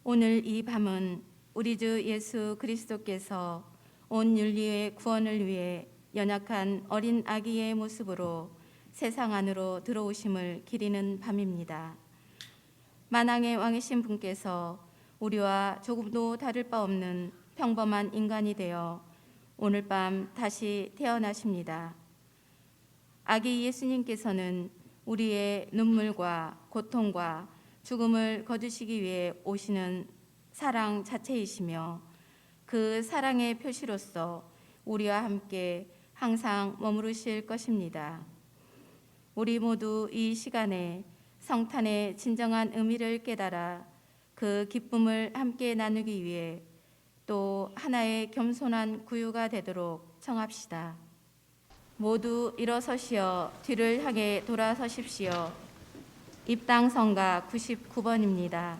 오늘 이 밤은 우리 주 예수 그리스도께서 온 인류의 구원을 위해 연약한 어린 아기의 모습으로 세상 안으로 들어오심을 기리는 밤입니다. 만왕의 왕이신 분께서 우리와 조금도 다를 바 없는 평범한 인간이 되어 오늘 밤 다시 태어나십니다. 아기 예수님께서는 우리의 눈물과 고통과 죽음을 거두시기 위해 오시는 사랑 자체이시며 그 사랑의 표시로서 우리와 함께 항상 머무르실 것입니다. 우리 모두 이 시간에 성탄의 진정한 의미를 깨달아 그 기쁨을 함께 나누기 위해 또 하나의 겸손한 구유가 되도록 청합시다. 모두 일어서시어 뒤를 향해 돌아서십시오. 입당 성가 99번입니다.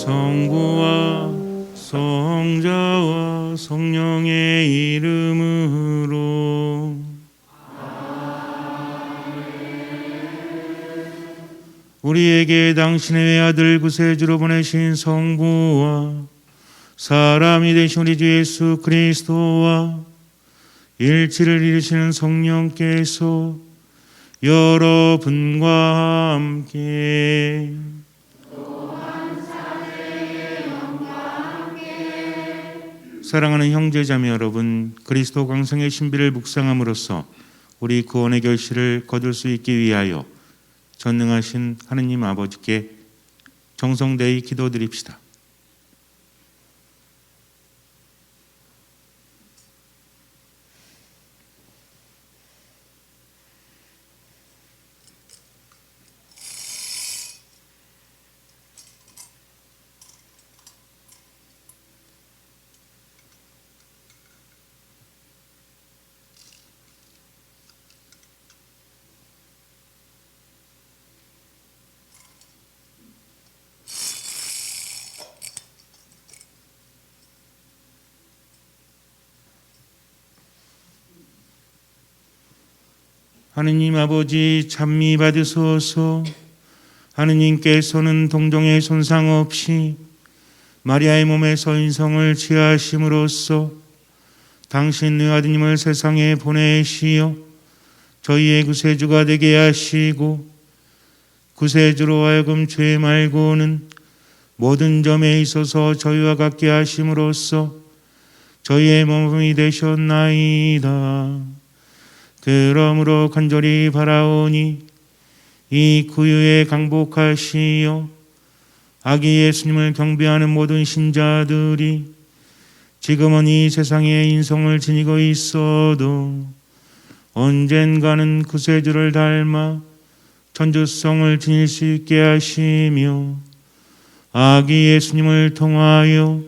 성부와 성자와 성령의 이름으로. 우리에게 당신의 외아들 구세주로 보내신 성부와 사람이 되신 우리 주 예수 그리스도와 일치를 이루시는 성령께서 여러분과 함께 사랑하는 형제자매 여러분, 그리스도 강성의 신비를 묵상함으로써 우리 구원의 결실을 거둘 수 있기 위하여 전능하신 하느님 아버지께 정성되이 기도드립시다. 하느님 아버지 찬미 받으소서. 하느님께서는 동정의 손상 없이 마리아의 몸에서 인성을 취하심으로써 당신 아드님을 세상에 보내시어 저희의 구세주가 되게 하시고 구세주로 하여금 죄 말고는 모든 점에 있어서 저희와 같게 하심으로써 저희의 몸이 되셨나이다. 그러므로 간절히 바라오니 이 구유에 강복하시어 아기 예수님을 경배하는 모든 신자들이 지금은 이 세상에 인성을 지니고 있어도 언젠가는 구세주를 닮아 천주성을 지닐 수 있게 하시며 아기 예수님을 통하여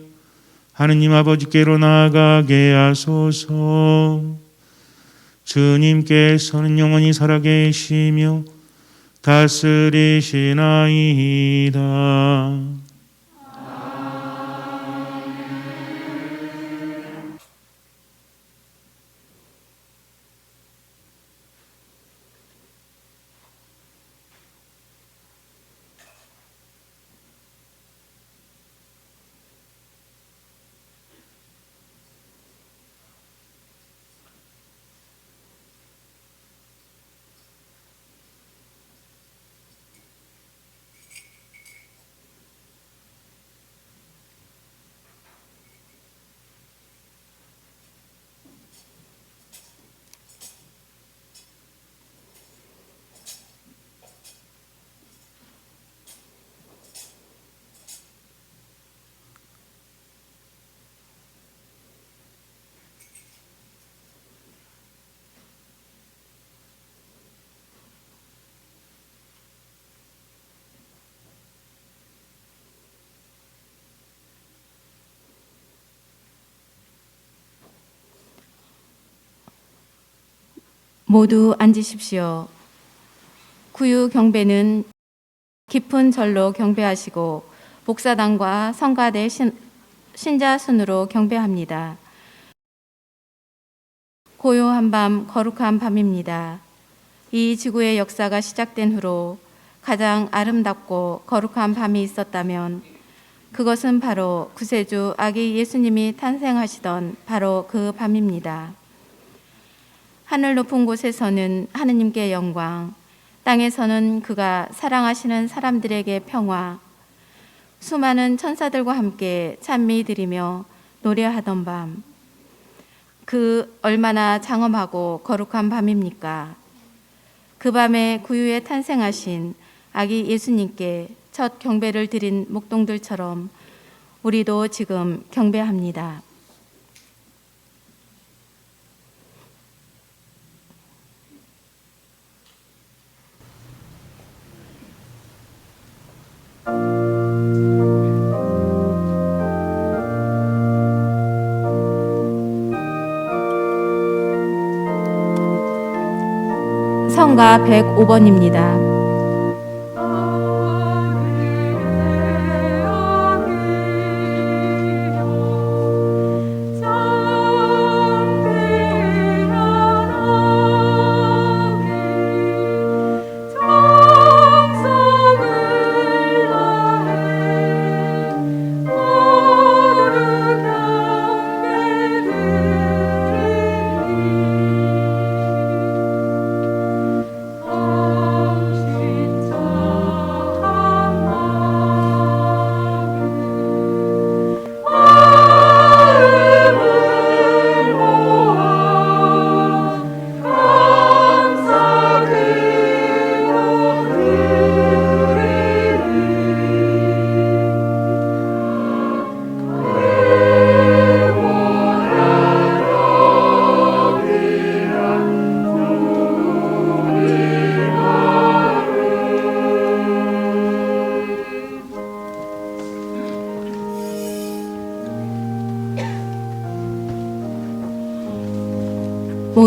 하느님 아버지께로 나아가게 하소서. 주님께서는 영원히 살아계시며 다스리시나이다. 모두 앉으십시오. 구유 경배는 깊은 절로 경배하시고 복사단과 성가대 신자 순으로 경배합니다. 고요한 밤, 거룩한 밤입니다. 이 지구의 역사가 시작된 후로 가장 아름답고 거룩한 밤이 있었다면 그것은 바로 구세주 아기 예수님이 탄생하시던 바로 그 밤입니다. 하늘 높은 곳에서는 하느님께 영광, 땅에서는 그가 사랑하시는 사람들에게 평화, 수많은 천사들과 함께 찬미 드리며 노래하던 밤, 그 얼마나 장엄하고 거룩한 밤입니까? 그 밤에 구유에 탄생하신 아기 예수님께 첫 경배를 드린 목동들처럼 우리도 지금 경배합니다. 성가 105번입니다.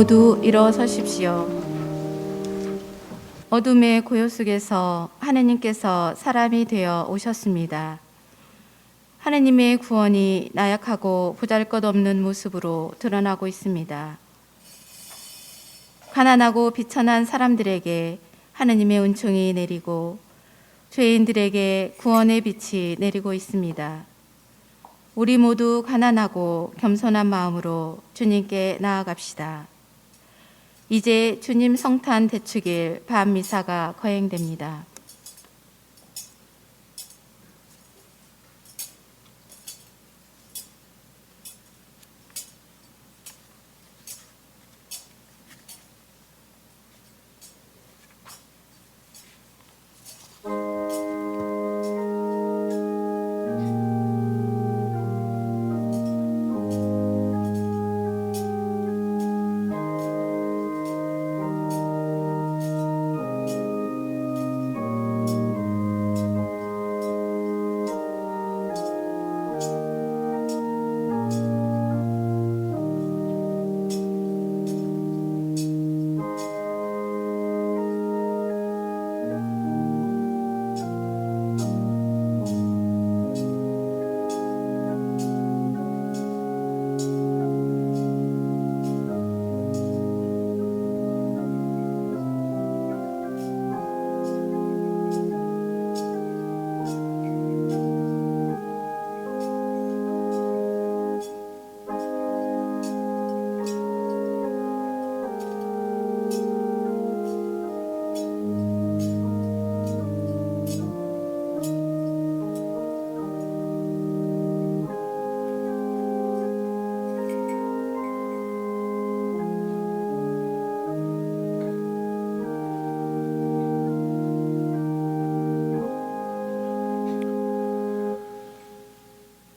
모두 일어서십시오. 어둠의 고요 속에서 하느님께서 사람이 되어 오셨습니다. 하느님의 구원이 나약하고 보잘것없는 모습으로 드러나고 있습니다. 가난하고 비천한 사람들에게 하느님의 은총이 내리고 죄인들에게 구원의 빛이 내리고 있습니다. 우리 모두 가난하고 겸손한 마음으로 주님께 나아갑시다. 이제 주님 성탄 대축일 밤 미사가 거행됩니다.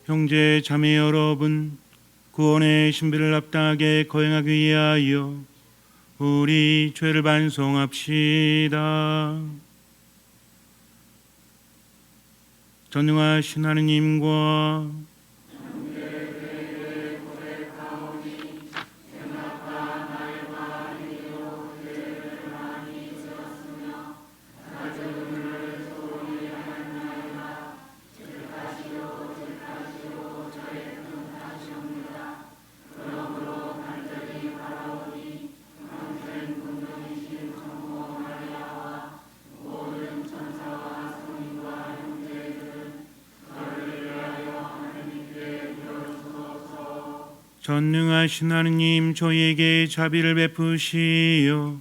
형제 자매 여러분, 구원의 신비를 합당하게 거행하기 위하여 우리 죄를 반성합시다. 전능하신 하느님과 전능하신 하느님, 저희에게 자비를 베푸시어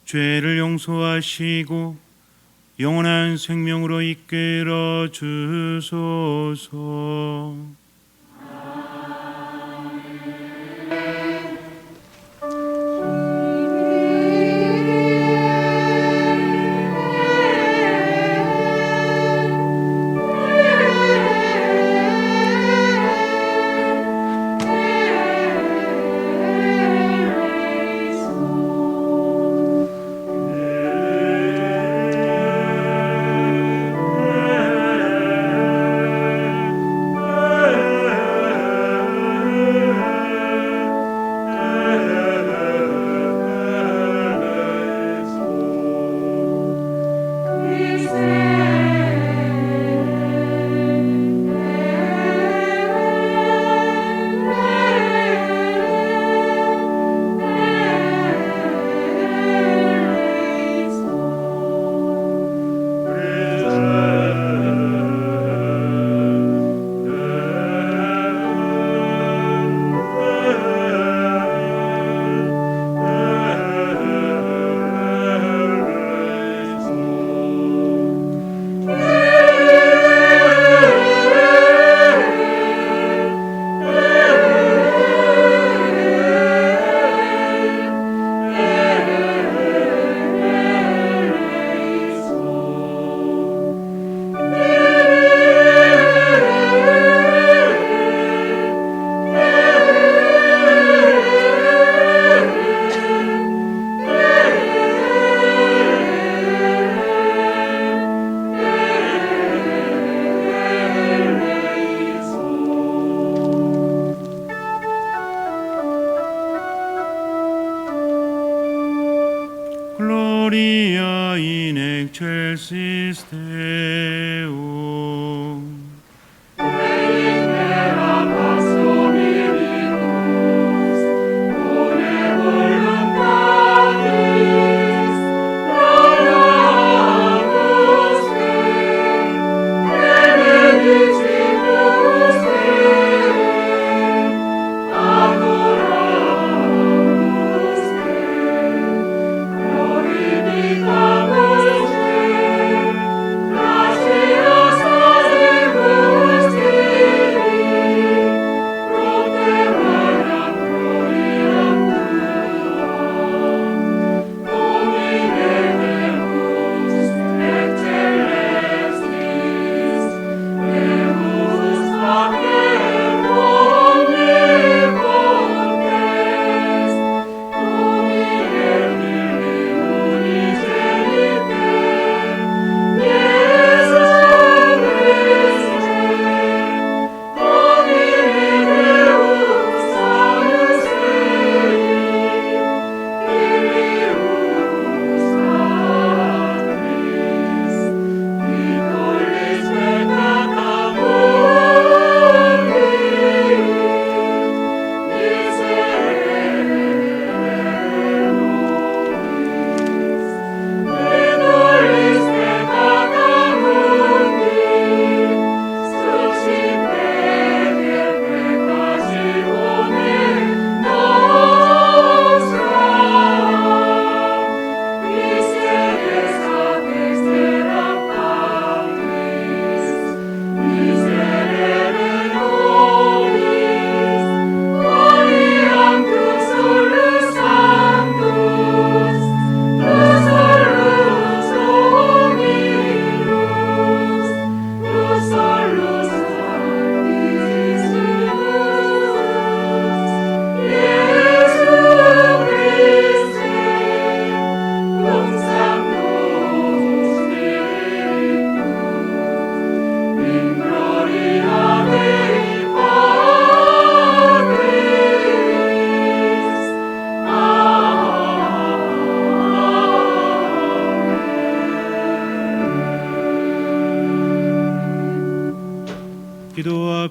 죄를 용서하시고 영원한 생명으로 이끌어 주소서. in excelsis Deo.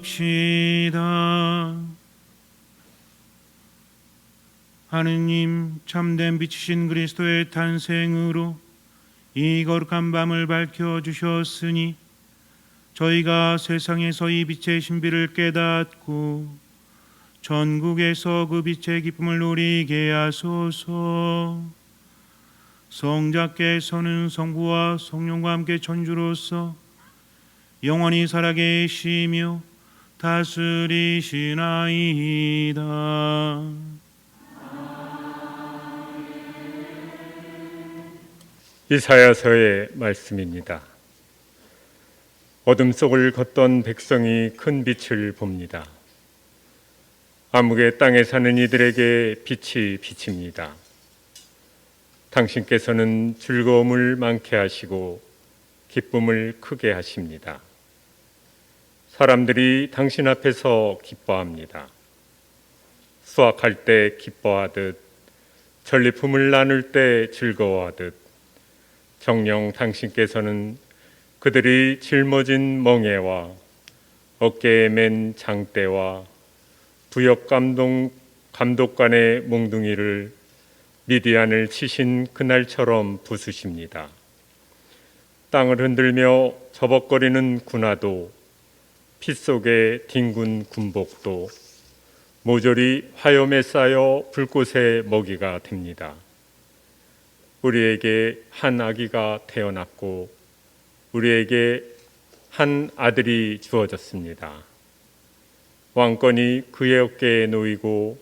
기도합시다. 하느님, 참된 빛이신 그리스도의 탄생으로 이 거룩한 밤을 밝혀주셨으니 저희가 세상에서 이 빛의 신비를 깨닫고 전국에서 그 빛의 기쁨을 누리게 하소서. 성자께서는 성부와 성령과 함께 천주로서 영원히 살아계시며 다스리시나이다. 이사야서의 말씀입니다. 어둠 속을 걷던 백성이 큰 빛을 봅니다. 암흑의 땅에 사는 이들에게 빛이 비칩니다. 당신께서는 즐거움을 많게 하시고 기쁨을 크게 하십니다. 사람들이 당신 앞에서 기뻐합니다. 수확할 때 기뻐하듯 전리품을 나눌 때 즐거워하듯 정녕 당신께서는 그들이 짊어진 멍에와 어깨에 맨 장대와 부역 감독관의 몽둥이를 미디안을 치신 그날처럼 부수십니다. 땅을 흔들며 저벅거리는 군화도 피 속에 뒹군 군복도 모조리 화염에 쌓여 불꽃의 먹이가 됩니다. 우리에게 한 아기가 태어났고 우리에게 한 아들이 주어졌습니다. 왕권이 그의 어깨에 놓이고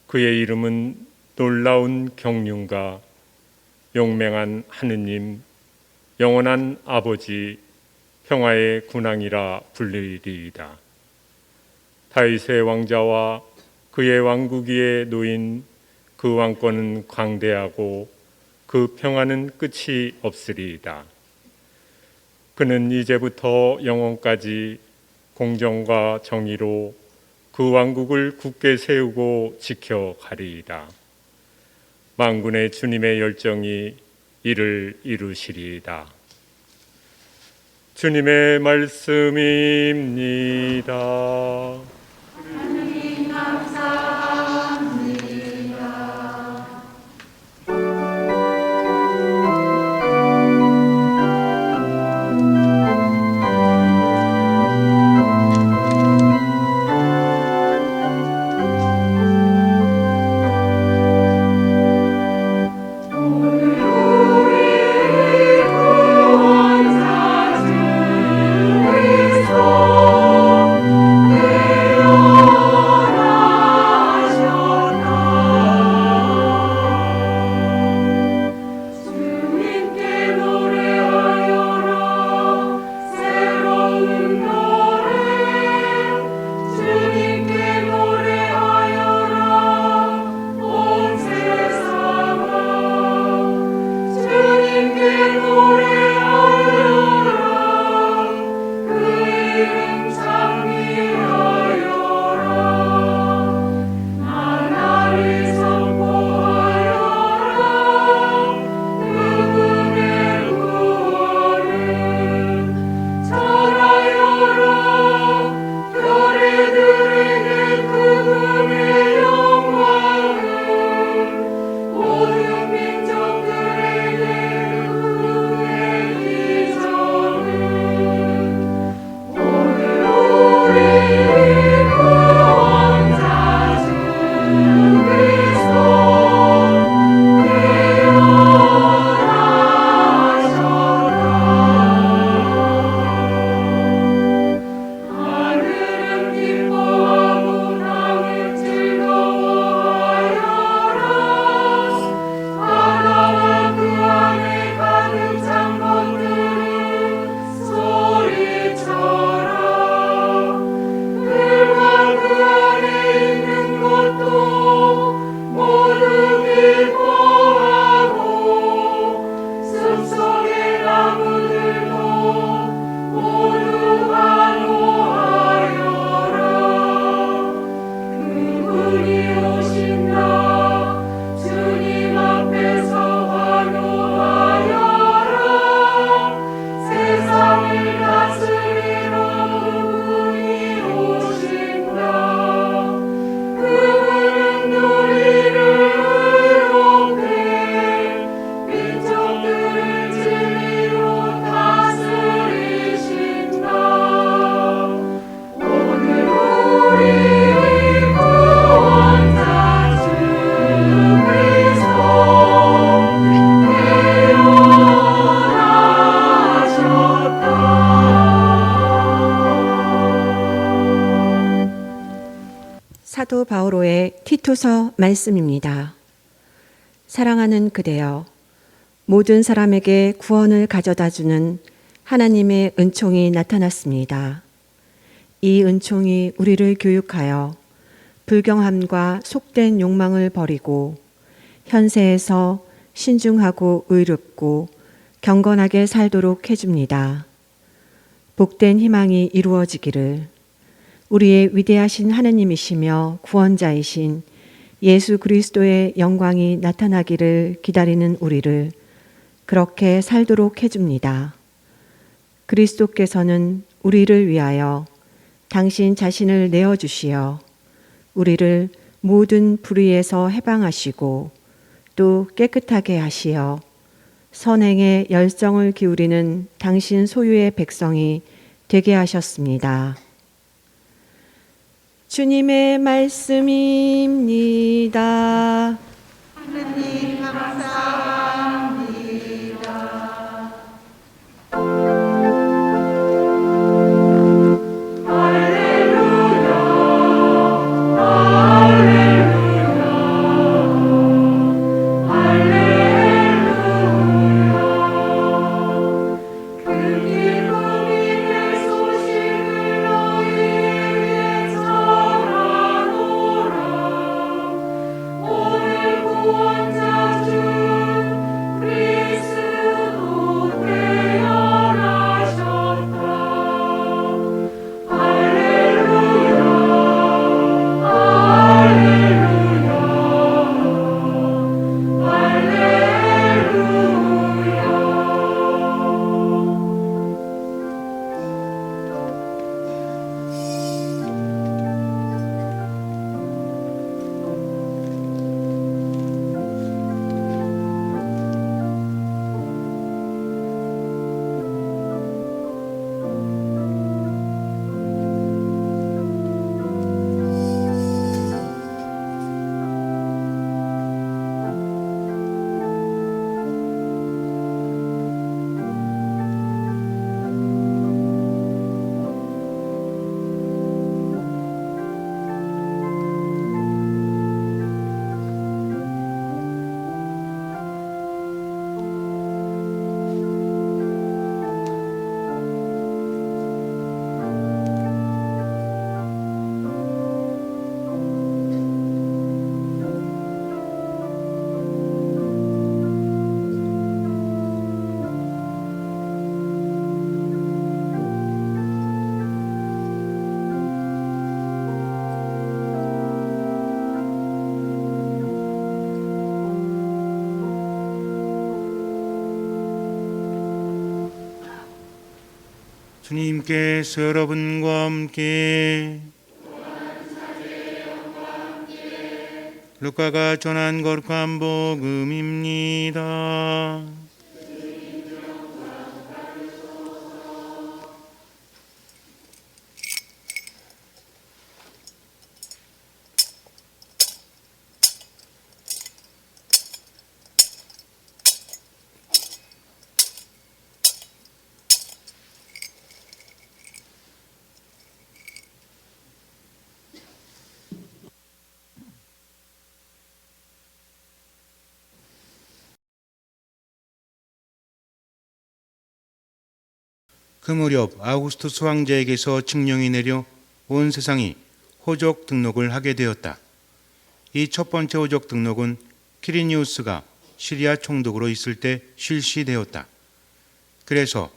그의 이름은 놀라운 경륜과 용맹한 하느님, 영원한 아버지, 평화의 군왕이라 불리리이다. 다윗의 왕자와 그의 왕국 위에 놓인 그 왕권은 광대하고 그 평화는 끝이 없으리이다. 그는 이제부터 영원까지 공정과 정의로 그 왕국을 굳게 세우고 지켜가리이다. 만군의 주님의 열정이 이를 이루시리이다. 주님의 말씀입니다. 사도 바오로의 티토서 말씀입니다. 사랑하는 그대여, 모든 사람에게 구원을 가져다주는 하나님의 은총이 나타났습니다. 이 은총이 우리를 교육하여 불경함과 속된 욕망을 버리고 현세에서 신중하고 의롭고 경건하게 살도록 해줍니다. 복된 희망이 이루어지기를 우리의 위대하신 하나님이시며 구원자이신 예수 그리스도의 영광이 나타나기를 기다리는 우리를 그렇게 살도록 해줍니다. 그리스도께서는 우리를 위하여 당신 자신을 내어주시어 우리를 모든 불의에서 해방하시고 또 깨끗하게 하시어 선행에 열정을 기울이는 당신 소유의 백성이 되게 하셨습니다. 주님의 말씀입니다. 하느님 감사합니다. 구원자 주님께서 여러분과 함께 루카가 전한 거룩한 복음입니다. 그 무렵 아우구스투스 황제에게서 칙령이 내려 온 세상이 호적 등록을 하게 되었다. 이 첫 번째 호적 등록은 퀴리니우스가 시리아 총독으로 있을 때 실시되었다. 그래서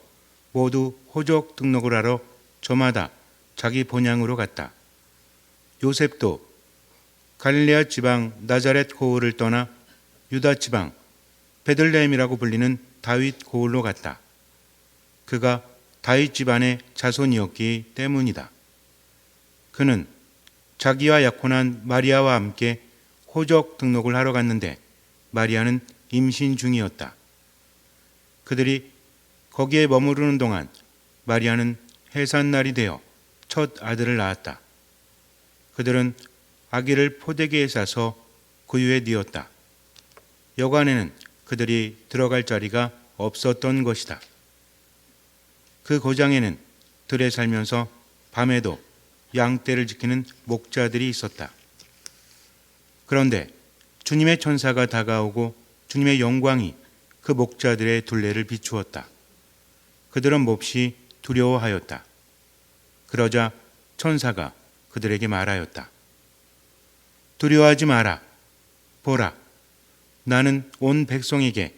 모두 호적 등록을 하러 저마다 자기 본향으로 갔다. 요셉도 갈릴레아 지방 나자렛 고을을 떠나 유다 지방 베들레헴이라고 불리는 다윗 고을로 갔다. 그가 다윗 집안의 자손이었기 때문이다. 그는 자기와 약혼한 마리아와 함께 호적 등록을 하러 갔는데 마리아는 임신 중이었다. 그들이 거기에 머무르는 동안 마리아는 해산날이 되어 첫 아들을 낳았다. 그들은 아기를 포대기에 싸서 구유에 뉘었다. 여관에는 그들이 들어갈 자리가 없었던 것이다. 그 고장에는 들에 살면서 밤에도 양떼를 지키는 목자들이 있었다. 그런데 주님의 천사가 다가오고 주님의 영광이 그 목자들의 둘레를 비추었다. 그들은 몹시 두려워하였다. 그러자 천사가 그들에게 말하였다. 두려워하지 마라. 보라, 나는 온 백성에게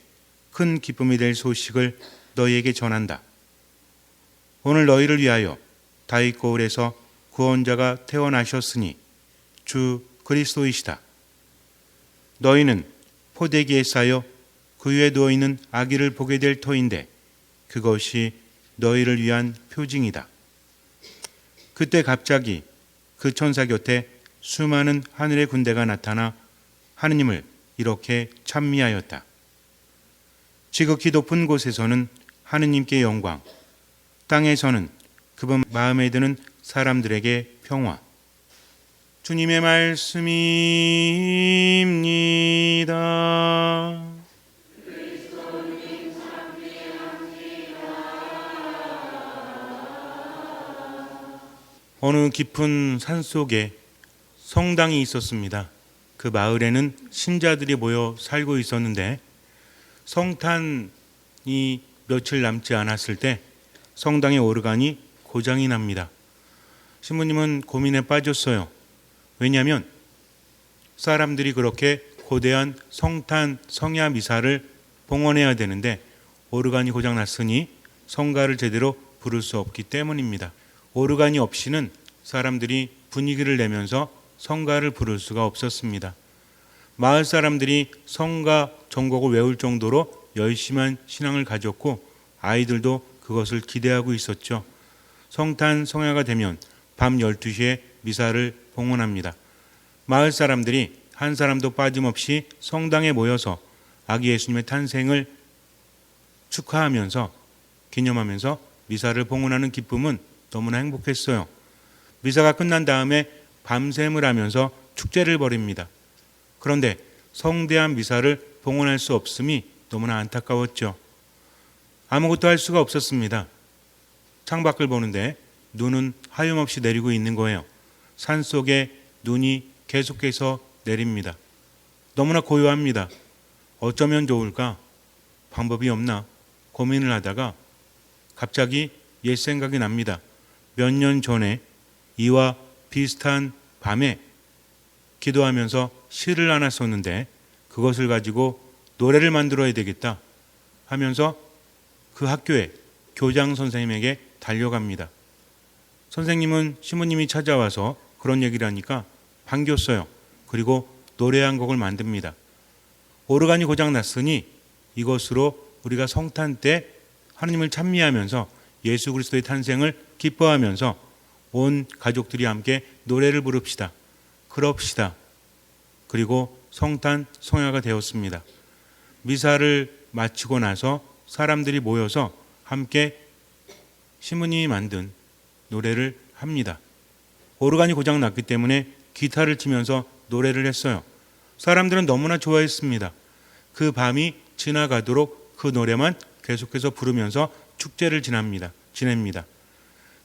큰 기쁨이 될 소식을 너희에게 전한다. 오늘 너희를 위하여 다윗 고을에서 구원자가 태어나셨으니 주 그리스도이시다. 너희는 포대기에 쌓여 그 위에 누워있는 아기를 보게 될 터인데 그것이 너희를 위한 표징이다. 그때 갑자기 그 천사 곁에 수많은 하늘의 군대가 나타나 하느님을 이렇게 찬미하였다. 지극히 높은 곳에서는 하느님께 영광, 땅에서는 그분 마음에 드는 사람들에게 평화. 주님의 말씀입니다. 어느 깊은 산속에 성당이 있었습니다. 그 마을에는 신자들이 모여 살고 있었는데 성탄이 며칠 남지 않았을 때 성당의 오르간이 고장이 납니다. 신부님은 고민에 빠졌어요. 왜냐하면 사람들이 그렇게 거대한 성탄 성야 미사를 봉헌해야 되는데 오르간이 고장났으니 성가를 제대로 부를 수 없기 때문입니다. 오르간이 없이는 사람들이 분위기를 내면서 성가를 부를 수가 없었습니다. 마을 사람들이 성가 전곡을 외울 정도로 열심한 신앙을 가졌고 아이들도 그것을 기대하고 있었죠. 성탄 성야가 되면 밤 12시에 미사를 봉헌합니다. 마을 사람들이 한 사람도 빠짐없이 성당에 모여서 아기 예수님의 탄생을 축하하면서 기념하면서 미사를 봉헌하는 기쁨은 너무나 행복했어요. 미사가 끝난 다음에 밤샘을 하면서 축제를 벌입니다. 그런데 성대한 미사를 봉헌할 수 없음이 너무나 안타까웠죠. 아무것도 할 수가 없었습니다. 창밖을 보는데 눈은 하염없이 내리고 있는 거예요. 산속에 눈이 계속해서 내립니다. 너무나 고요합니다. 어쩌면 좋을까? 방법이 없나? 고민을 하다가 갑자기 옛 생각이 납니다. 몇 년 전에 이와 비슷한 밤에 기도하면서 시를 하나 썼는데 그것을 가지고 노래를 만들어야 되겠다 하면서 그 학교에 교장 선생님에게 달려갑니다. 선생님은 신부님이 찾아와서 그런 얘기를 하니까 반겼어요. 그리고 노래 한 곡을 만듭니다. 오르간이 고장 났으니 이것으로 우리가 성탄 때 하느님을 찬미하면서 예수 그리스도의 탄생을 기뻐하면서 온 가족들이 함께 노래를 부릅시다. 그럽시다. 그리고 성탄 성야가 되었습니다. 미사를 마치고 나서 사람들이 모여서 함께 신부님이 만든 노래를 합니다. 오르간이 고장 났기 때문에 기타를 치면서 노래를 했어요. 사람들은 너무나 좋아했습니다. 그 밤이 지나가도록 그 노래만 계속해서 부르면서 축제를 지냅니다.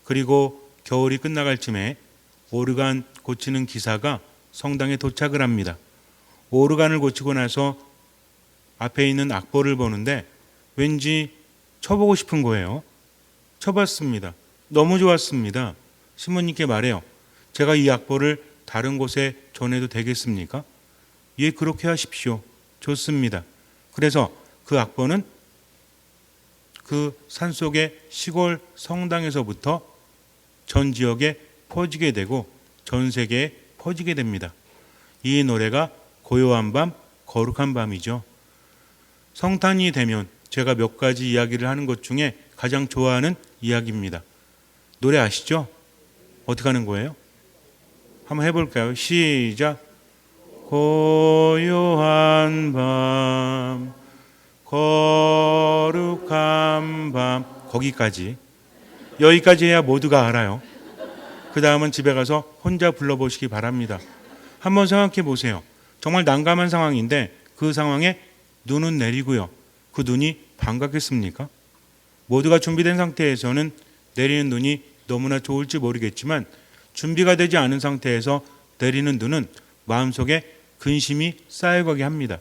그리고 겨울이 끝나갈 쯤에 오르간 고치는 기사가 성당에 도착을 합니다. 오르간을 고치고 나서 앞에 있는 악보를 보는데 왠지 쳐보고 싶은 거예요. 쳐봤습니다. 너무 좋았습니다. 신부님께 말해요. 제가 이 악보를 다른 곳에 전해도 되겠습니까? 예, 그렇게 하십시오. 좋습니다. 그래서 그 악보는 그 산속의 시골 성당에서부터 전 지역에 퍼지게 되고 전 세계에 퍼지게 됩니다. 이 노래가 고요한 밤, 거룩한 밤이죠. 성탄이 되면 제가 몇 가지 이야기를 하는 것 중에 가장 좋아하는 이야기입니다. 노래 아시죠? 어떻게 하는 거예요? 한번 해볼까요? 시작. 고요한 밤, 거룩한 밤. 거기까지. 여기까지 해야 모두가 알아요. 그 다음은 집에 가서 혼자 불러보시기 바랍니다. 한번 생각해 보세요. 정말 난감한 상황인데 그 상황에 눈은 내리고요. 그 눈이 반갑겠습니까? 모두가 준비된 상태에서는 내리는 눈이 너무나 좋을지 모르겠지만 준비가 되지 않은 상태에서 내리는 눈은 마음속에 근심이 쌓여가게 합니다.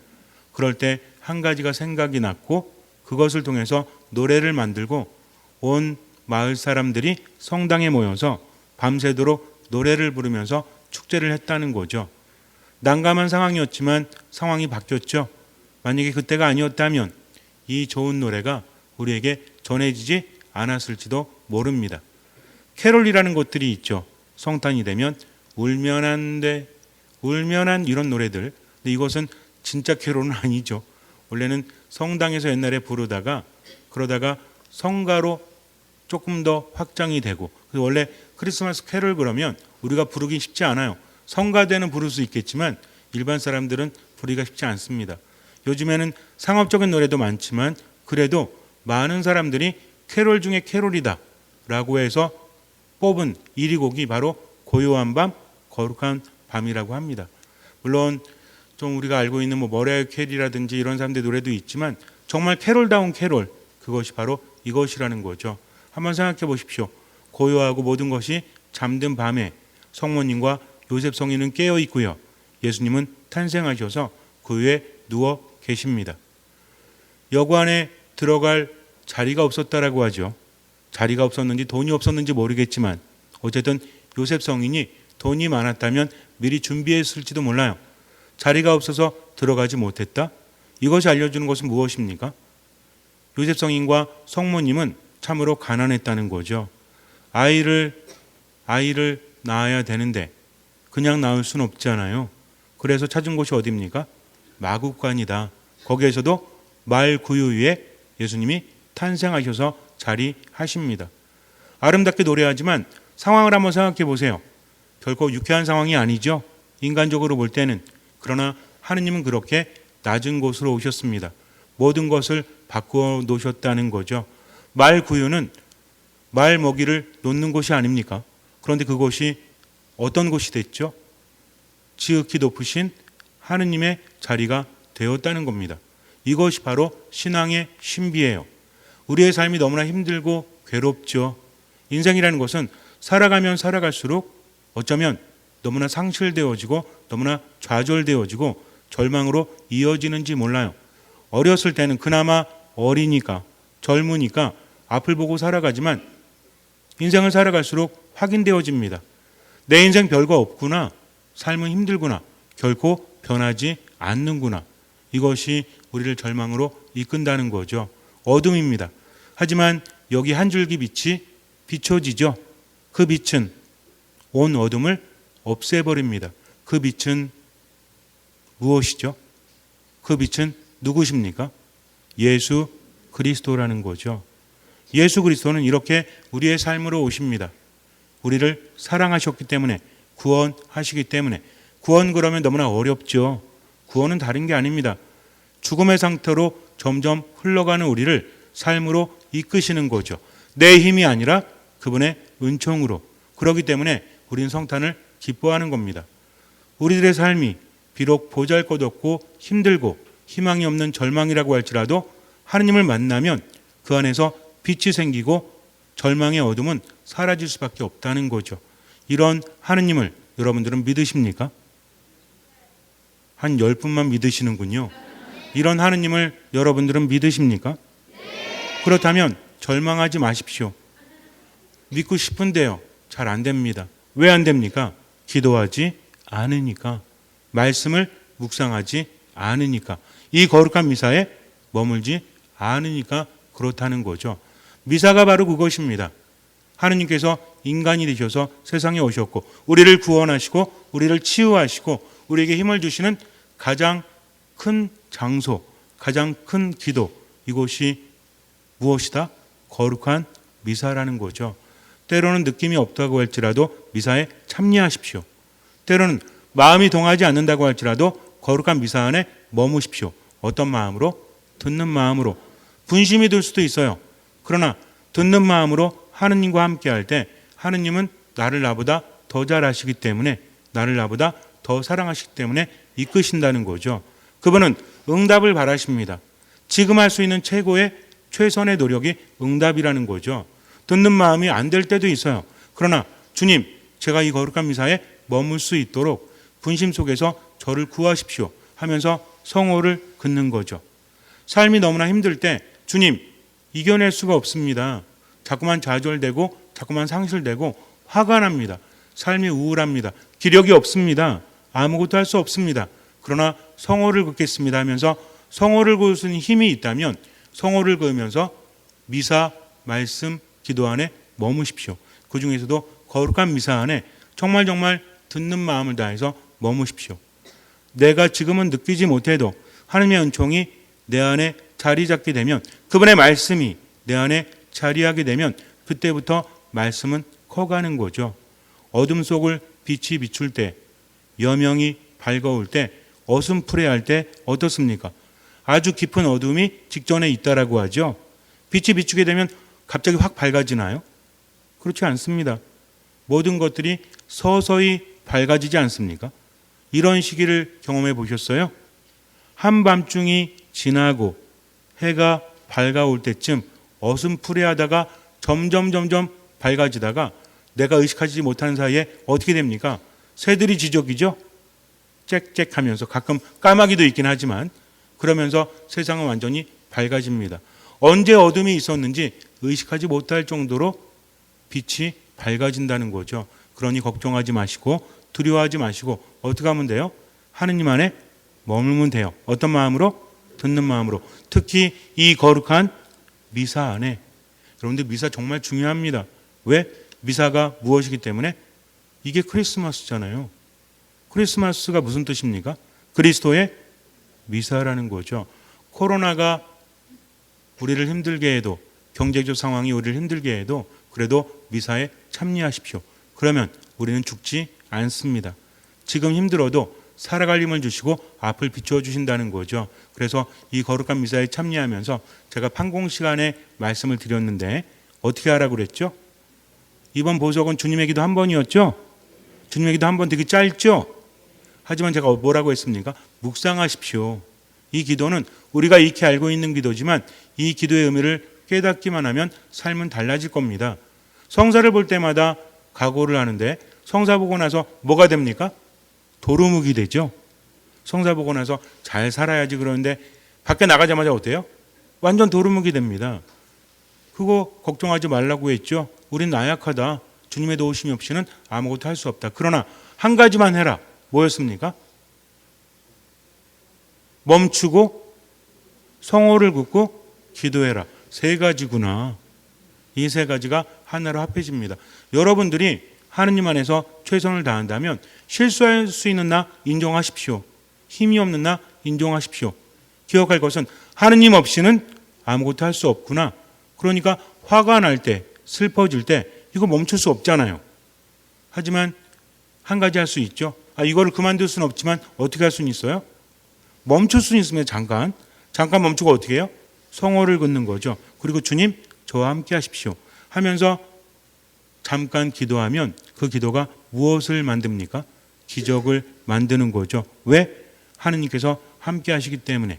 그럴 때 한 가지가 생각이 났고 그것을 통해서 노래를 만들고 온 마을 사람들이 성당에 모여서 밤새도록 노래를 부르면서 축제를 했다는 거죠. 난감한 상황이었지만 상황이 바뀌었죠. 만약에 그때가 아니었다면 이 좋은 노래가 우리에게 전해지지 않았을지도 모릅니다. 캐롤이라는 것들이 있죠. 성탄이 되면 울면 안 돼, 울면 안 이런 노래들. 근데 이것은 진짜 캐롤은 아니죠. 원래는 성당에서 옛날에 부르다가 그러다가 성가로 조금 더 확장이 되고 원래 크리스마스 캐롤 그러면 우리가 부르기 쉽지 않아요. 성가대는 부를 수 있겠지만 일반 사람들은 부르기가 쉽지 않습니다. 요즘에는 상업적인 노래도 많지만 그래도 많은 사람들이 캐롤 중에 캐롤이다 라고 해서 뽑은 1위 곡이 바로 고요한 밤, 거룩한 밤이라고 합니다. 물론 좀 우리가 알고 있는 머라이어 캐리라든지 이런 사람들의 노래도 있지만 정말 캐롤다운 캐롤, 그것이 바로 이것이라는 거죠. 한번 생각해 보십시오. 고요하고 모든 것이 잠든 밤에 성모님과 요셉 성인은 깨어 있고요. 예수님은 탄생하셔서 그 위에 누워 계십니다. 여관에 들어갈 자리가 없었다라고 하죠. 자리가 없었는지 돈이 없었는지 모르겠지만 어쨌든 요셉 성인이 돈이 많았다면 미리 준비했을지도 몰라요. 자리가 없어서 들어가지 못했다? 이것이 알려주는 것은 무엇입니까? 요셉 성인과 성모님은 참으로 가난했다는 거죠. 아이를 낳아야 되는데 그냥 낳을 수는 없잖아요. 그래서 찾은 곳이 어디입니까? 마구간이다. 거기에서도 말 구유 위에 예수님이 탄생하셔서 자리하십니다. 아름답게 노래하지만 상황을 한번 생각해 보세요. 결코 유쾌한 상황이 아니죠. 인간적으로 볼 때는. 그러나 하느님은 그렇게 낮은 곳으로 오셨습니다. 모든 것을 바꾸어 놓으셨다는 거죠. 말 구유는 말 먹이를 놓는 곳이 아닙니까? 그런데 그곳이 어떤 곳이 됐죠? 지극히 높으신 하느님의 자리가 되었다는 겁니다. 이것이 바로 신앙의 신비예요. 우리의 삶이 너무나 힘들고 괴롭죠. 인생이라는 것은 살아가면 살아갈수록 어쩌면 너무나 상실되어지고 너무나 좌절되어지고 절망으로 이어지는지 몰라요. 어렸을 때는 그나마 어리니까 젊으니까 앞을 보고 살아가지만 인생을 살아갈수록 확인되어집니다. 내 인생 별거 없구나. 삶은 힘들구나. 결코 변하지 않는구나. 이것이 우리를 절망으로 이끈다는 거죠. 어둠입니다. 하지만 여기 한 줄기 빛이 비춰지죠. 그 빛은 온 어둠을 없애버립니다. 그 빛은 무엇이죠? 그 빛은 누구십니까? 예수 그리스도라는 거죠. 예수 그리스도는 이렇게 우리의 삶으로 오십니다. 우리를 사랑하셨기 때문에, 구원하시기 때문에. 구원 그러면 너무나 어렵죠. 구원은 다른 게 아닙니다. 죽음의 상태로 점점 흘러가는 우리를 삶으로 이끄시는 거죠. 내 힘이 아니라 그분의 은총으로. 그렇기 때문에 우리는 성탄을 기뻐하는 겁니다. 우리들의 삶이 비록 보잘것없고 힘들고 희망이 없는 절망이라고 할지라도 하느님을 만나면 그 안에서 빛이 생기고 절망의 어둠은 사라질 수밖에 없다는 거죠. 이런 하느님을 여러분들은 믿으십니까? 한 10분만 믿으시는군요. 이런 하느님을 여러분들은 믿으십니까? 그렇다면 절망하지 마십시오. 믿고 싶은데요. 잘 안 됩니다. 왜 안 됩니까? 기도하지 않으니까. 말씀을 묵상하지 않으니까. 이 거룩한 미사에 머물지 않으니까 그렇다는 거죠. 미사가 바로 그것입니다. 하느님께서 인간이 되셔서 세상에 오셨고 우리를 구원하시고 우리를 치유하시고 우리에게 힘을 주시는 가장 큰 장소, 가장 큰 기도, 이곳이 무엇이다? 거룩한 미사라는 거죠. 때로는 느낌이 없다고 할지라도 미사에 참여하십시오. 때로는 마음이 동하지 않는다고 할지라도 거룩한 미사 안에 머무십시오. 어떤 마음으로? 듣는 마음으로. 분심이 들 수도 있어요. 그러나 듣는 마음으로 하느님과 함께할 때 하느님은 나를 나보다 더 잘 아시기 때문에, 나를 나보다 더 사랑하시기 때문에 이끄신다는 거죠. 그분은 응답을 바라십니다. 지금 할 수 있는 최선의 노력이 응답이라는 거죠. 듣는 마음이 안 될 때도 있어요. 그러나 주님, 제가 이 거룩한 미사에 머물 수 있도록 분심 속에서 저를 구하십시오 하면서 성호를 긋는 거죠. 삶이 너무나 힘들 때 주님, 이겨낼 수가 없습니다. 자꾸만 좌절되고 자꾸만 상실되고 화가 납니다. 삶이 우울합니다. 기력이 없습니다. 아무것도 할 수 없습니다. 그러나 성호를 긋겠습니다 하면서 성호를 긋는 힘이 있다면 성호를 그으면서 미사, 말씀, 기도 안에 머무십시오. 그 중에서도 거룩한 미사 안에 정말 듣는 마음을 다해서 머무십시오. 내가 지금은 느끼지 못해도 하나님의 은총이 내 안에 자리 잡게 되면, 그분의 말씀이 내 안에 자리하게 되면 그때부터 말씀은 커가는 거죠. 어둠 속을 빛이 비출 때, 여명이 밝아올 때, 어슴푸레할 때 어떻습니까? 아주 깊은 어둠이 직전에 있다라고 하죠. 빛이 비추게 되면 갑자기 확 밝아지나요? 그렇지 않습니다. 모든 것들이 서서히 밝아지지 않습니까? 이런 시기를 경험해 보셨어요? 한밤중이 지나고 해가 밝아올 때쯤 어슴푸레하다가 점점 밝아지다가 내가 의식하지 못하는 사이에 어떻게 됩니까? 새들이 지저귀죠? 짹짹하면서, 가끔 까마귀도 있긴 하지만 그러면서 세상은 완전히 밝아집니다. 언제 어둠이 있었는지 의식하지 못할 정도로 빛이 밝아진다는 거죠. 그러니 걱정하지 마시고 두려워하지 마시고 어떻게 하면 돼요? 하느님 안에 머물면 돼요. 어떤 마음으로? 듣는 마음으로. 특히 이 거룩한 미사 안에. 여러분들 미사 정말 중요합니다. 왜? 미사가 무엇이기 때문에? 이게 크리스마스잖아요. 크리스마스가 무슨 뜻입니까? 그리스도의 미사라는 거죠. 코로나가 우리를 힘들게 해도, 경제적 상황이 우리를 힘들게 해도 그래도 미사에 참여하십시오. 그러면 우리는 죽지 않습니다. 지금 힘들어도 살아갈 힘을 주시고 앞을 비추어 주신다는 거죠. 그래서 이 거룩한 미사에 참여하면서 제가 판공 시간에 말씀을 드렸는데 어떻게 하라고 그랬죠? 이번 보석은 주님의 기도 한 번이었죠? 주님의 기도 한 번 되게 짧죠? 하지만 제가 뭐라고 했습니까? 묵상하십시오. 이 기도는 우리가 익히 알고 있는 기도지만 이 기도의 의미를 깨닫기만 하면 삶은 달라질 겁니다. 성사를 볼 때마다 각오를 하는데 성사 보고 나서 뭐가 됩니까? 도루묵이 되죠. 성사 보고 나서 잘 살아야지 그러는데 밖에 나가자마자 어때요? 완전 도루묵이 됩니다. 그거 걱정하지 말라고 했죠. 우린 나약하다. 주님의 도우심이 없이는 아무것도 할 수 없다. 그러나 한 가지만 해라. 뭐였습니까? 멈추고 성호를 긋고 기도해라. 세 가지구나. 이 세 가지가 하나로 합해집니다. 여러분들이 하느님 안에서 최선을 다한다면 실수할 수 있는 나 인정하십시오. 힘이 없는 나 인정하십시오. 기억할 것은 하느님 없이는 아무것도 할 수 없구나. 그러니까 화가 날 때, 슬퍼질 때 이거 멈출 수 없잖아요. 하지만 한 가지 할 수 있죠. 이거를 그만둘 수는 없지만 어떻게 할 수는 있어요? 멈출 수는 있으면 잠깐 멈추고 어떻게 해요? 성호를 긋는 거죠. 그리고 주님 저와 함께 하십시오 하면서 잠깐 기도하면 그 기도가 무엇을 만듭니까? 기적을 만드는 거죠. 왜? 하느님께서 함께 하시기 때문에.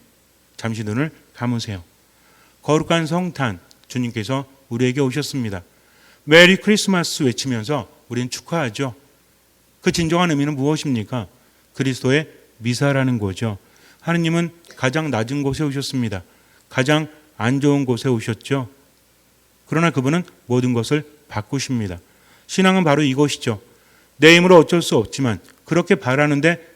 잠시 눈을 감으세요. 거룩한 성탄 주님께서 우리에게 오셨습니다. 메리 크리스마스 외치면서 우리는 축하하죠. 그 진정한 의미는 무엇입니까? 그리스도의 미사라는 거죠. 하느님은 가장 낮은 곳에 오셨습니다. 가장 안 좋은 곳에 오셨죠. 그러나 그분은 모든 것을 바꾸십니다. 신앙은 바로 이것이죠. 내 힘으로 어쩔 수 없지만, 그렇게 바라는데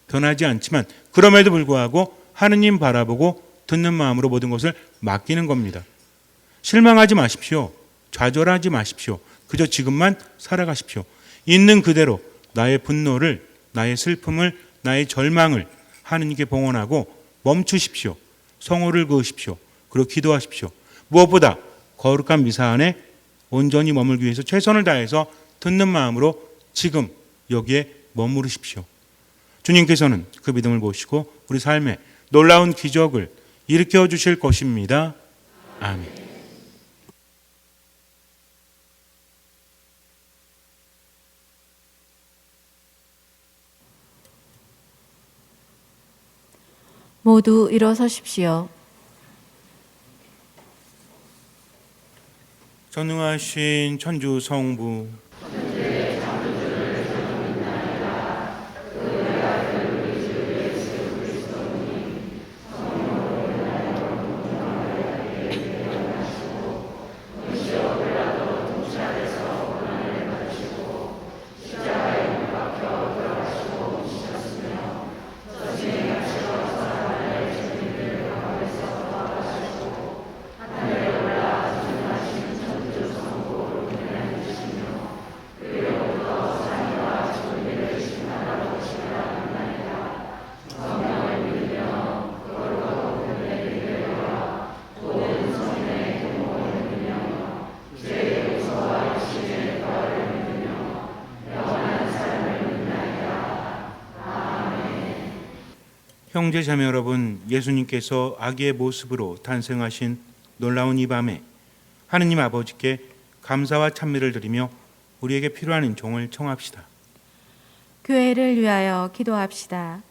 변하지 않지만, 그럼에도 불구하고 하느님 바라보고 듣는 마음으로 모든 것을 맡기는 겁니다. 실망하지 마십시오. 좌절하지 마십시오. 그저 지금만 살아가십시오. 있는 그대로 나의 분노를, 나의 슬픔을, 나의 절망을 하느님께 봉헌하고 멈추십시오. 성호를 그으십시오. 그리고 기도하십시오. 무엇보다 거룩한 미사 안에 온전히 머물기 위해서 최선을 다해서 듣는 마음으로 지금 여기에 머무르십시오. 주님께서는 그 믿음을 보시고 우리 삶에 놀라운 기적을 일으켜 주실 것입니다. 아멘. 모두 일어서십시오. 전능하신 천주 성부, 형제 자매 여러분, 예수님께서 아기의 모습으로 탄생하신 놀라운 이 밤에 하느님 아버지께 감사와 찬미를 드리며 우리에게 필요한 은총을 청합시다. 교회를 위하여 기도합시다.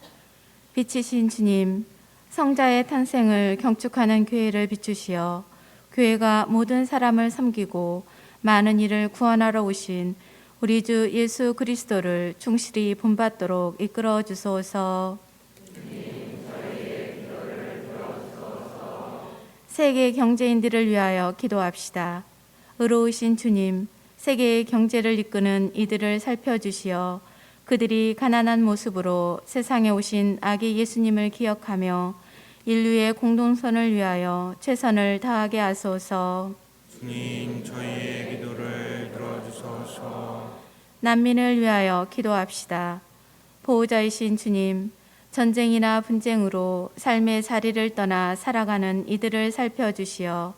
빛이신 주님, 성자의 탄생을 경축하는 교회를 비추시어 교회가 모든 사람을 섬기고 많은 이를 구원하러 오신 우리 주 예수 그리스도를 충실히 본받도록 이끌어 주소서. 세계 경제인들을 위하여 기도합시다. 의로우신 주님, 세계의 경제를 이끄는 이들을 살펴주시어 그들이 가난한 모습으로 세상에 오신 아기 예수님을 기억하며 인류의 공동선을 위하여 최선을 다하게 하소서. 주님, 저희의 기도를 들어주소서. 난민을 위하여 기도합시다. 보호자이신 주님, 전쟁이나 분쟁으로 삶의 자리를 떠나 살아가는 이들을 살펴주시어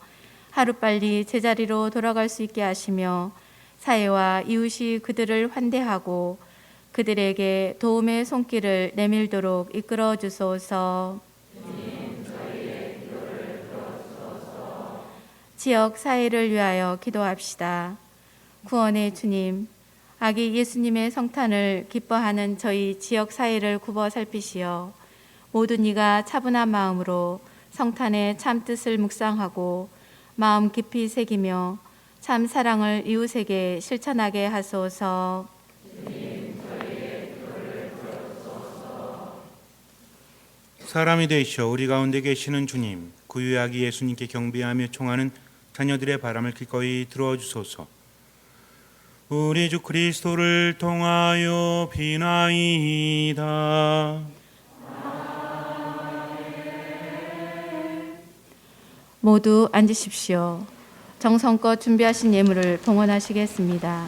하루빨리 제자리로 돌아갈 수 있게 하시며 사회와 이웃이 그들을 환대하고 그들에게 도움의 손길을 내밀도록 이끌어 주소서. 지역 사회를 위하여 기도합시다. 구원의 주님, 아기 예수님의 성탄을 기뻐하는 저희 지역 사회를 굽어 살피시어 모든 이가 차분한 마음으로 성탄의 참 뜻을 묵상하고 마음 깊이 새기며 참 사랑을 이웃에게 실천하게 하소서. 사람이 되시어 우리 가운데 계시는 주님, 구유의 아기 예수님께 경배하며 청하는 자녀들의 바람을 기꺼이 들어주소서. 우리 주 그리스도를 통하여 비나이다. 모두 앉으십시오. 정성껏 준비하신 예물을 봉헌하시겠습니다.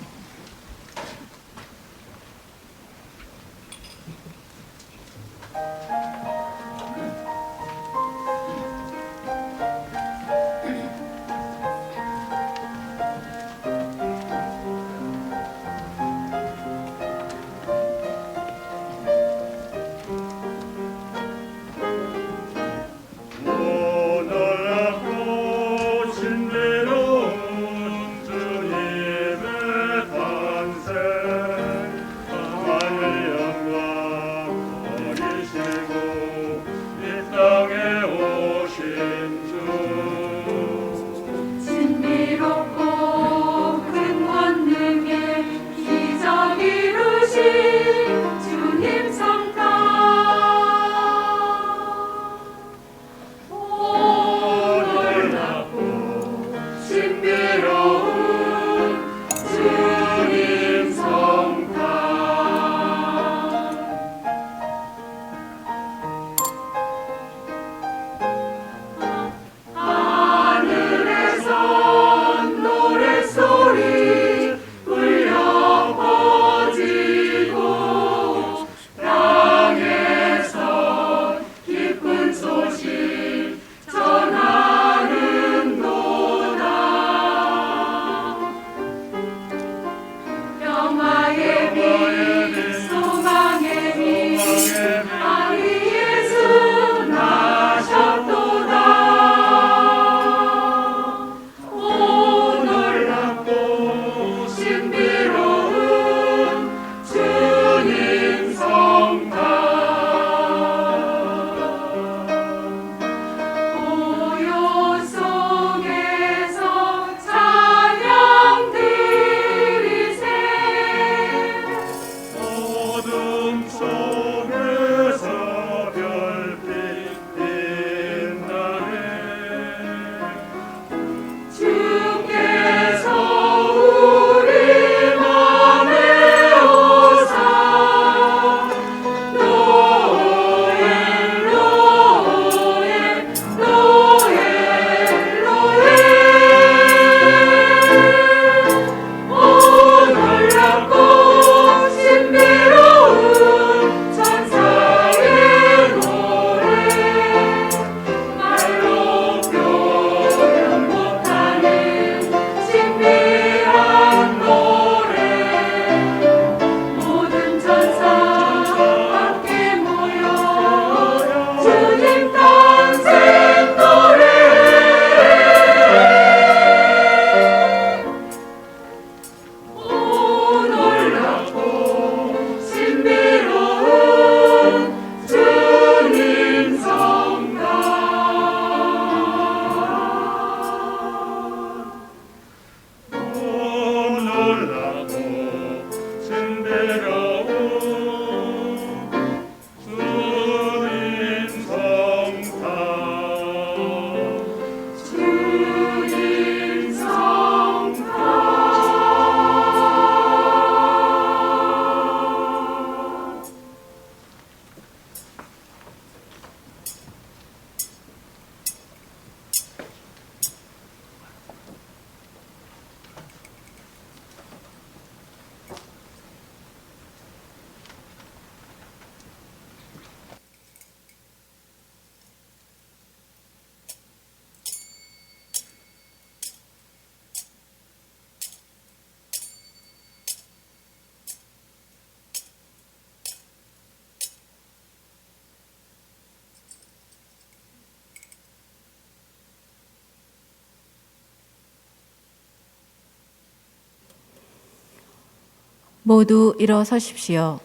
모두 일어서십시오.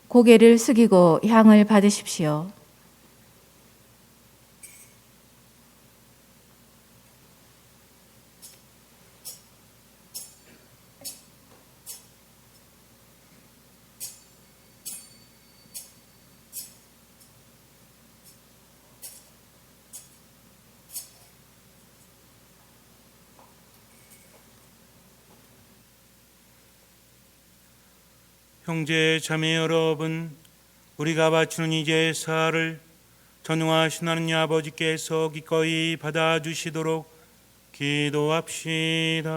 고개를 숙이고 향을 받으십시오. 형제 자매 여러분, 우리가 바치는 이 제사를 전능하신 하나님 아버지께서 기꺼이 받아주시도록 기도합시다.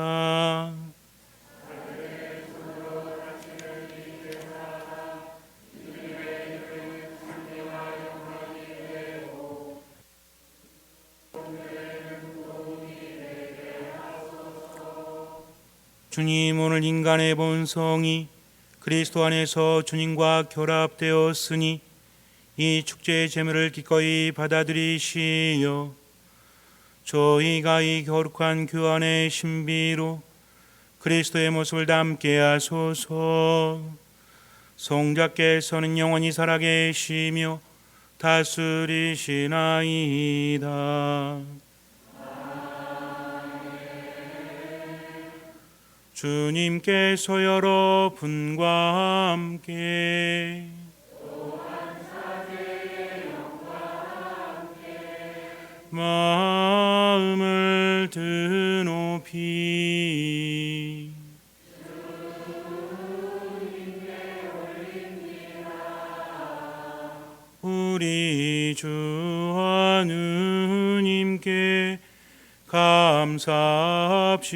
주님, 오늘 인간의 본성이 그리스도 안에서 주님과 결합되었으니 이 축제의 제물을 기꺼이 받아들이시어 저희가 이 거룩한 교환의 신비로 그리스도의 모습을 담게 하소서. 성자께서는 영원히 살아계시며 다스리시나이다. 주님께서 여러분과 함께 마음을 드높이 우리 주 하느님께 감사합시다.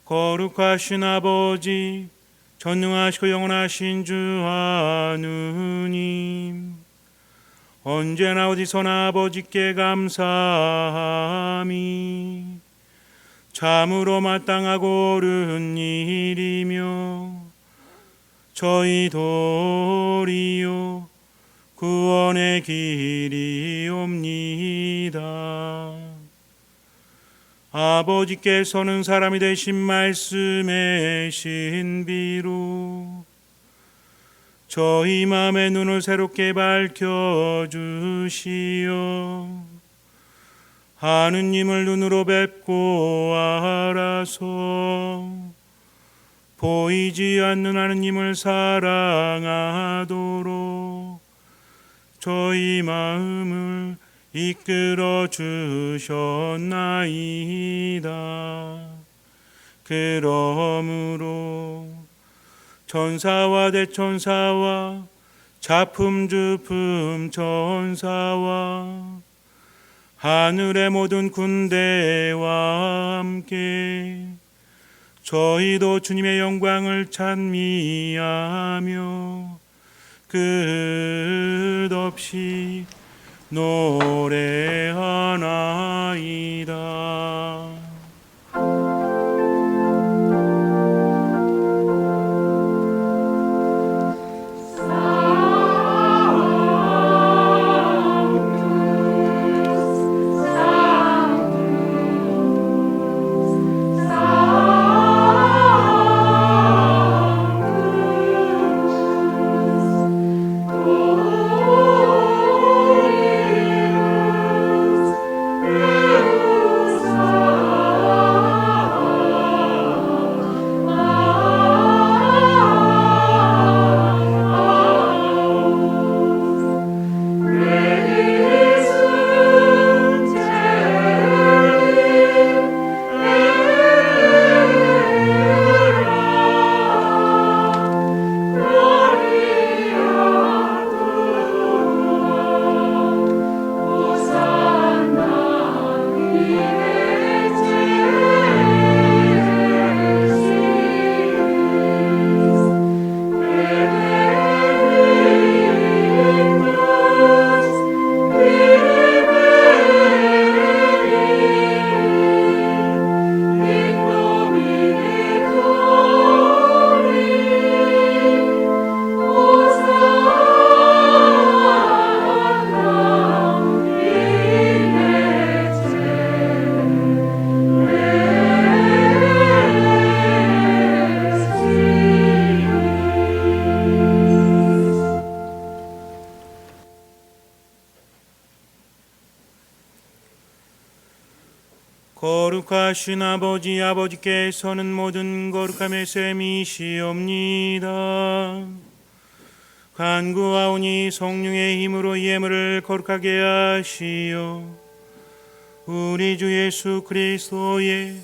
거룩하신 아버지, 전능하시고 영원하신 주 하느님, 언제나 어디서나 아버지께 감사함이 참으로 마땅하고 옳은 일이며 저희 도리요 구원의 길이옵니다. 아버지께서는 사람이 되신 말씀의 신비로 저희 마음의 눈을 새롭게 밝혀주시어 하느님을 눈으로 뵙고 알아서 보이지 않는 하느님을 사랑하도록 저희 마음을 이끌어 주셨나이다. 그러므로 천사와 대천사와 자품주품 천사와 하늘의 모든 군대와 함께 저희도 주님의 영광을 찬미하며 끝없이 노래하나이다. 거룩하신 아버지께서는 모든 거룩함의 셈이시옵니다. 간구하오니 성령의 힘으로 이 예물을 거룩하게 하시어 우리 주 예수 그리스도의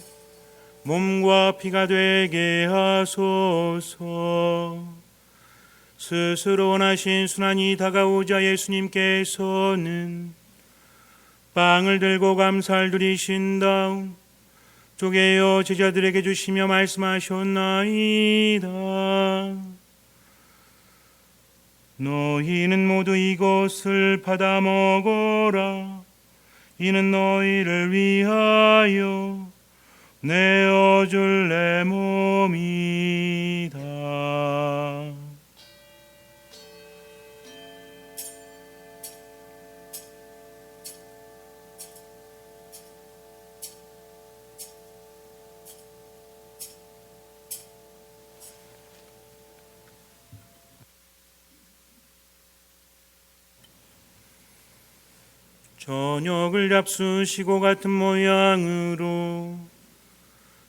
몸과 피가 되게 하소서. 스스로 원하신 순환이 다가오자 예수님께서는 빵을 들고 감사를 드리신 다음 쪼개어 제자들에게 주시며 말씀하셨나이다. 너희는 모두 이것을 받아 먹어라. 이는 너희를 위하여 내어줄 내 몸이다. 저녁을 잡수시고 같은 모양으로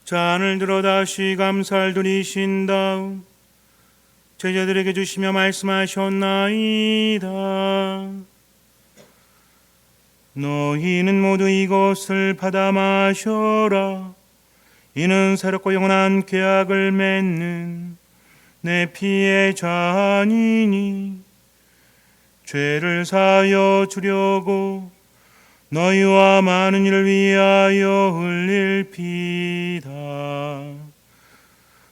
잔을 들어 다시 감사를 드리신 다음 제자들에게 주시며 말씀하셨나이다. 너희는 모두 이것을 받아 마셔라. 이는 새롭고 영원한 계약을 맺는 내 피의 잔이니 죄를 사하여 주려고 너희와 많은 이를 위하여 흘릴 피다.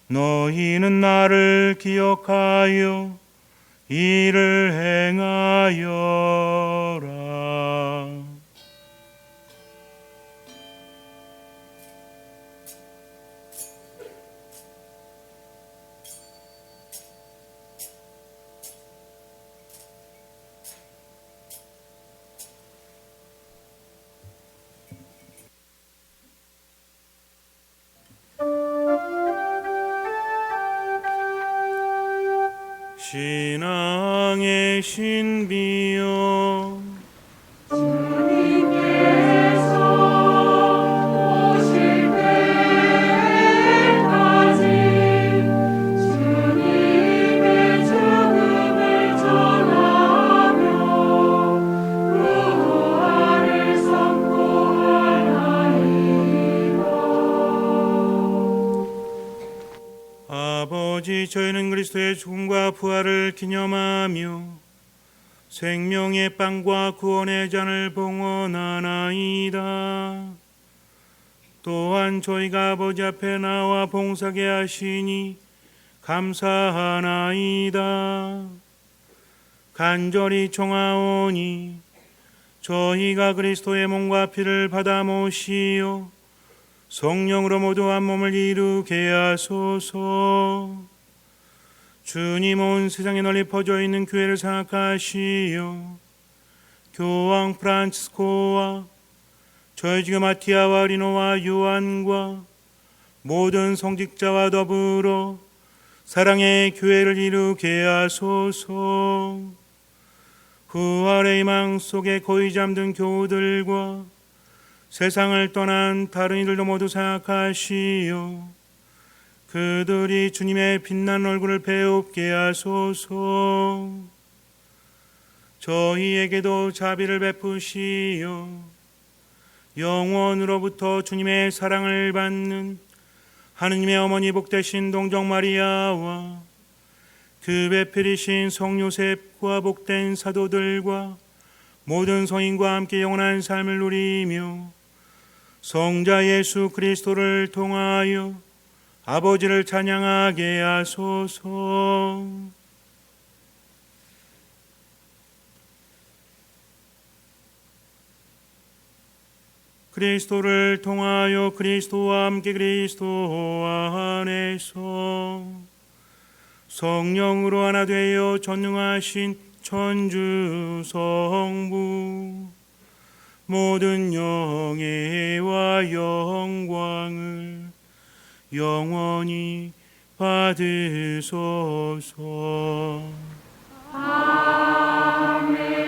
너희는 나를 기억하여 이를 행하여라. 신앙의 신비여 아버지, 저희는 그리스도의 죽음과 부활을 기념하며 생명의 빵과 구원의 잔을 봉헌하나이다. 또한 저희가 아버지 앞에 나와 봉사하게 하시니 감사하나이다. 간절히 청하오니 저희가 그리스도의 몸과 피를 받아 모시어 성령으로 모두 한 몸을 이루게 하소서. 주님, 온 세상에 널리 퍼져 있는 교회를 생각하시어 교황 프란치스코와 저희 지금 마티아와 리노와 요한과 모든 성직자와 더불어 사랑의 교회를 이루게 하소서. 부활의 희망 속에 거의 잠든 교우들과 세상을 떠난 다른 이들도 모두 생각하시어 그들이 주님의 빛난 얼굴을 배웁게 하소서. 저희에게도 자비를 베푸시어 영원으로부터 주님의 사랑을 받는 하느님의 어머니 복되신 동정 마리아와 그 배필이신 성 요셉과 복된 사도들과 모든 성인과 함께 영원한 삶을 누리며 성자 예수 그리스도를 통하여 아버지를 찬양하게 하소서. 그리스도를 통하여 그리스도와 함께 그리스도 안에서 성령으로 하나 되어 전능하신 천주 성부 모든 영예와 영광을 영원히 받으소서. 아멘.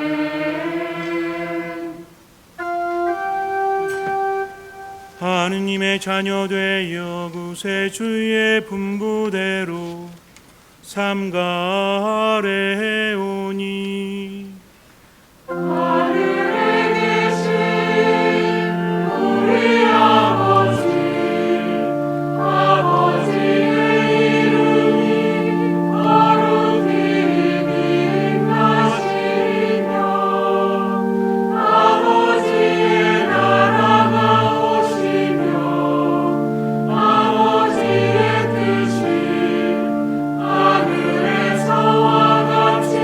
하느님의 자녀 되어 구세주의 분부대로 삼가래오니 하늘에 계신 우리 아버지의 이름이 거룩히 빛나시며 아버지의 나라가 오시며 아버지의 뜻이 하늘에서와 같이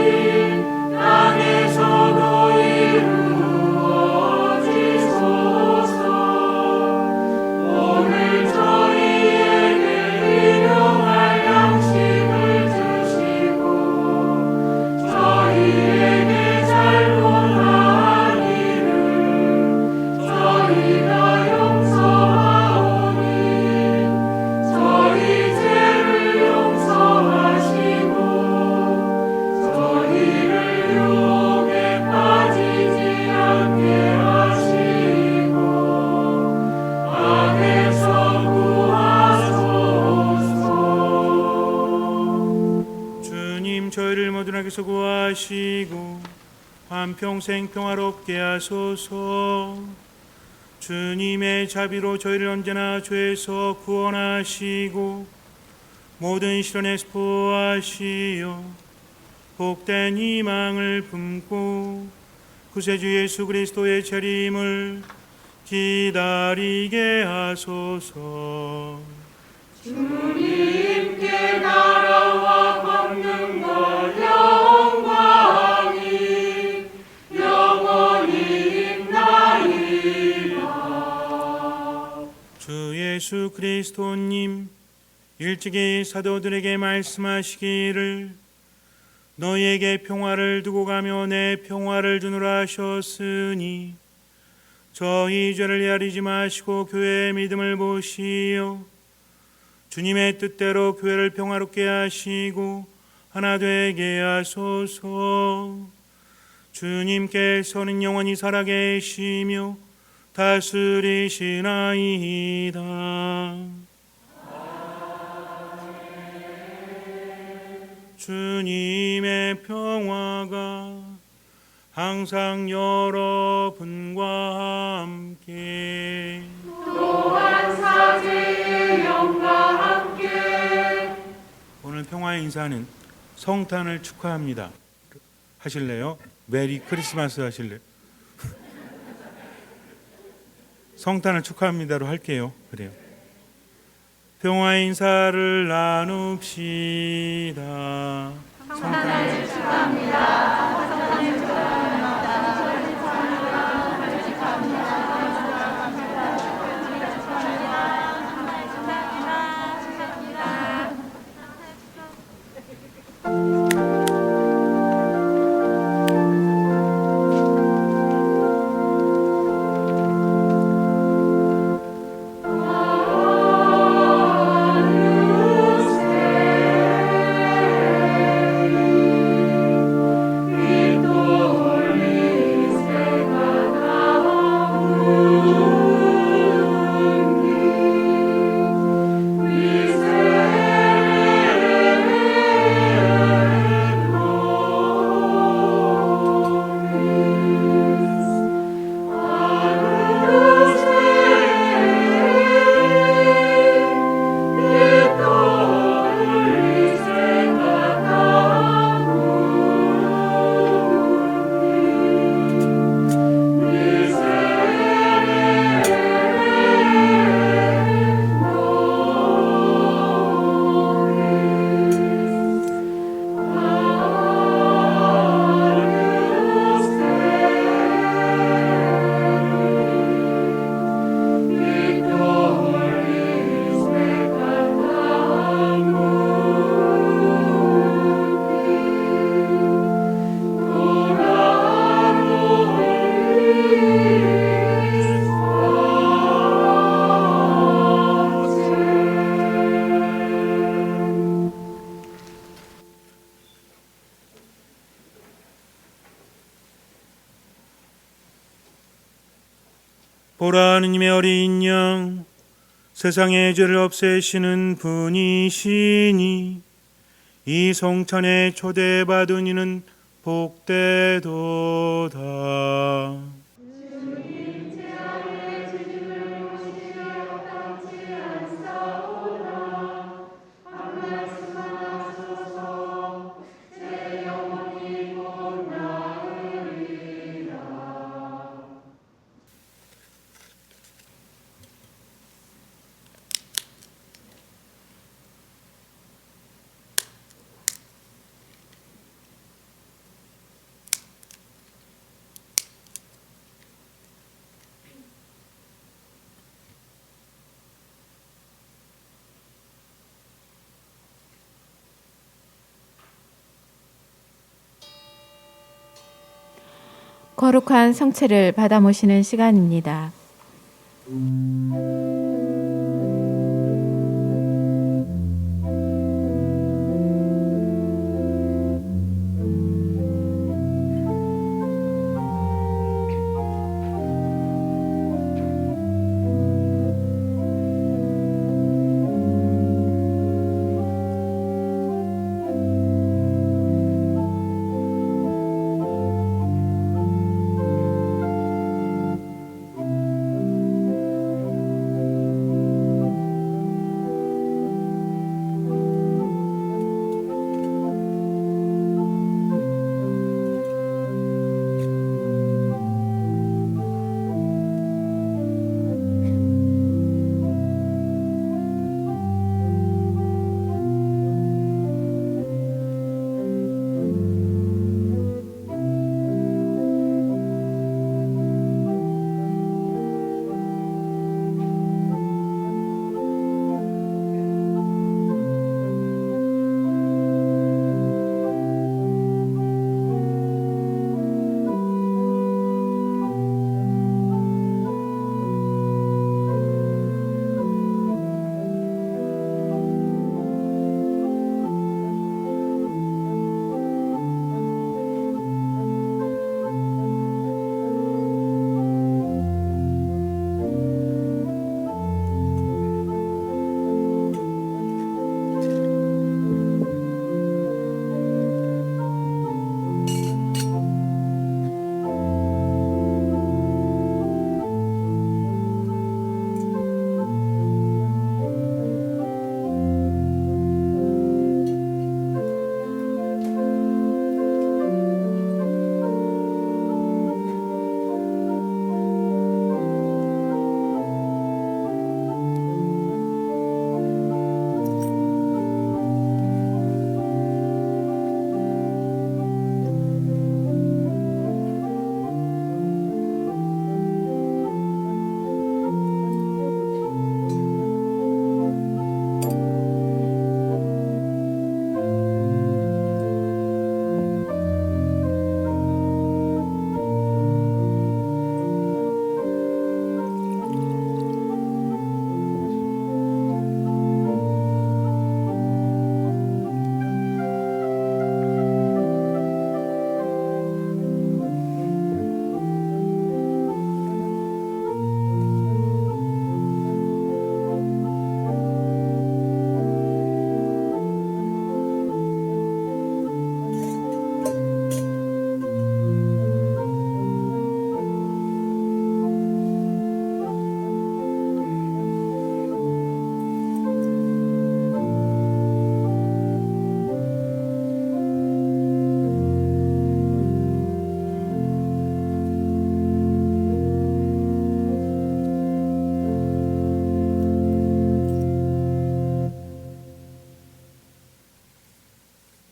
땅에서도 이루어지소서. 오늘 저희에게 일용할 양식을 주시고 저희에게 잘못한 일을 저희가 용서하오니 저희 죄를 용서하시고 저희를 유혹에 빠지지 않게 하시고 악에서 구하소서. 주님 저희를 모든 악에서 구하시고 한평생 평화롭게 하소서. 주님의 자비로 저희를 언제나 죄에서 구원하시고 모든 시련에서 보호하시어 복된 희망을 품고 구세주 예수 그리스도의 재림을 기다리게 하소서. 주님께 나라와 권능과 영광이 영원히 있나이다. 주 예수 그리스도님 일찍이 사도들에게 말씀하시기를 너희에게 평화를 두고 가며 내 평화를 주노라 하셨으니 저희 죄를 헤아리지 마시고 교회의 믿음을 보시어 주님의 뜻대로 교회를 평화롭게 하시고 하나 되게 하소서. 주님께서는 영원히 살아계시며 다스리시나이다. 주님의 평화가 항상 여러분과 함께 또한 사제의 영과 함께 오늘 평화의 인사는 성탄을 축하합니다. 하실래요? 메리 크리스마스 하실래요? 성탄을 축하합니다로 할게요. 그래요. 평화의 인사를 나눕시다. 성탄을 축하합니다. 보라 하느님의 어린 양 세상의 죄를 없애시는 분이시니 이 성찬에 초대받은 이는 복되도다. 거룩한 성체를 받아 모시는 시간입니다.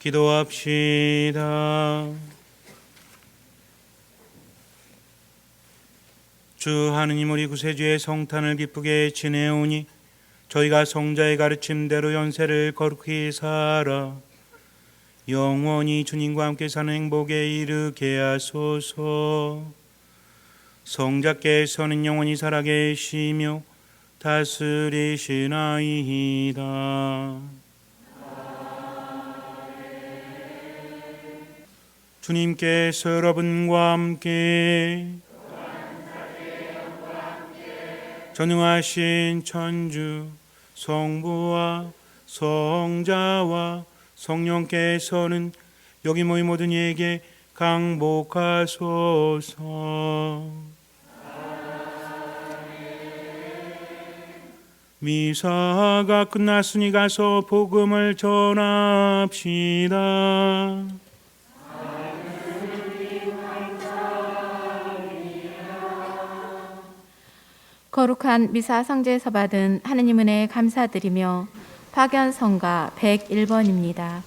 기도합시다. 주 하느님, 우리 구세주의 성탄을 기쁘게 지내오니 저희가 성자의 가르침대로 연세를 거룩히 살아 영원히 주님과 함께 사는 행복에 이르게 하소서. 성자께서는 영원히 살아계시며 다스리시나이다. 주님께서 여러분과 함께 전능하신 천주 성부와 성자와 성령께서는 여기 모인 모든 이에게 강복하소서. 미사가 끝났으니 가서 복음을 전합시다. 거룩한 미사 성제에서 받은 하느님 은혜에 감사드리며 박연성가 101번입니다.